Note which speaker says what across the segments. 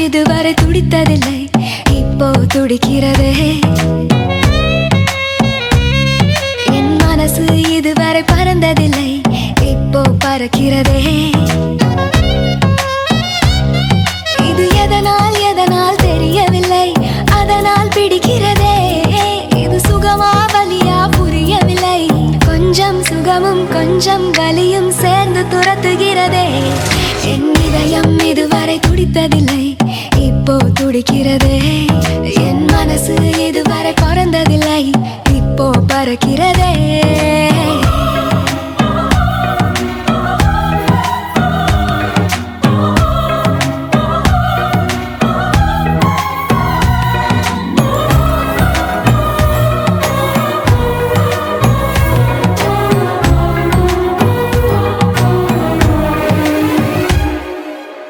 Speaker 1: இதுவரை துடித்ததில்லை, இப்போ துடிக்கிறதே. என் மனசு இதுவரை பறந்ததில்லை, இப்போ பறக்கிறதே. இது எதனால் எதனால் தெரியவில்லை, அதனால் பிடிக்கிறதே. இது சுகமா வலியா புரியவில்லை, கொஞ்சம் சுகமும் கொஞ்சம் வலியும் சேர்ந்து துரத்துகிறதே. என் இதயம் இதுவரை துடித்ததில்லை, இப்போ துடிக்கிறதே. என் மனசு இதுவரை பறந்ததில்லை, இப்போ பறக்கிறதே.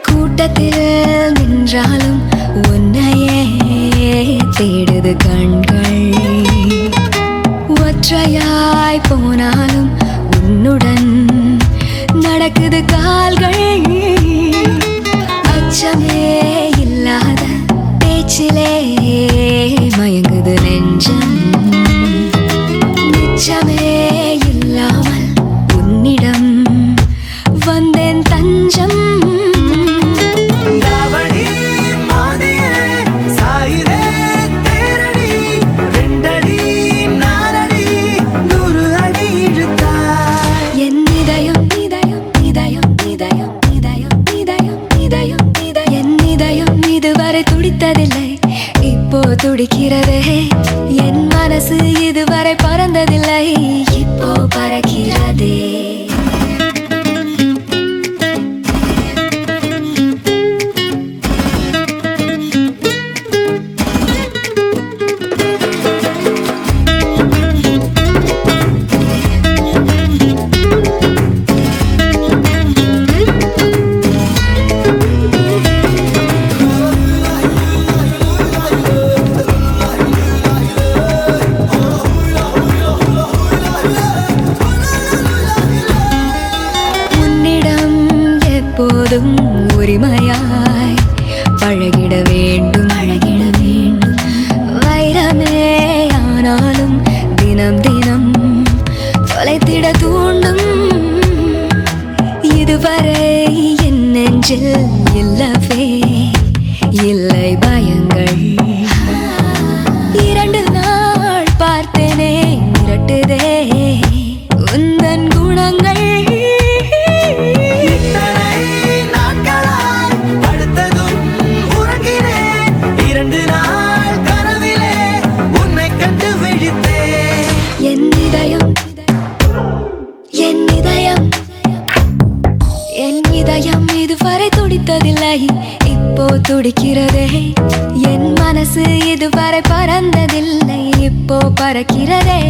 Speaker 1: கூட்டத்தில் நின்றாலும் உன்னையே தேடுது கண்கள், ஒற்றையாய் போனாலும் உன்னுடன் நடக்குது கால்கள். அச்சமே இல்லாத பேச்சிலே மயங்குது நெஞ்சம், நிச்சமே இல்லாமல் உன்னிடம் வந்தேன் தஞ்சம். இதுவரை துடித்ததில்லை, இப்போ துடிக்கிறதே. என் மனசு இதுவரை பறந்ததில்லை, இப்போ பறக்கிறதே. எப்போதும் உரிமையாய் பழகிட வேண்டும், அழகிட வேண்டும். வைரமே ஆனாலும் தினம் தினம் தொலைத்திட தூண்டும். இதுவரை என் நெஞ்சில் இல்லவே இல்லை பயங்கள். 2 நாள் பார்த்தேனே மிரட்டுதே உந்தன் குணங்கள். என் இதயம் இதுவரை துடித்ததில்லை, இப்போ துடிக்கிறதே. என் மனசு இதுவரை பறந்ததில்லை, இப்போ பறக்கிறதே.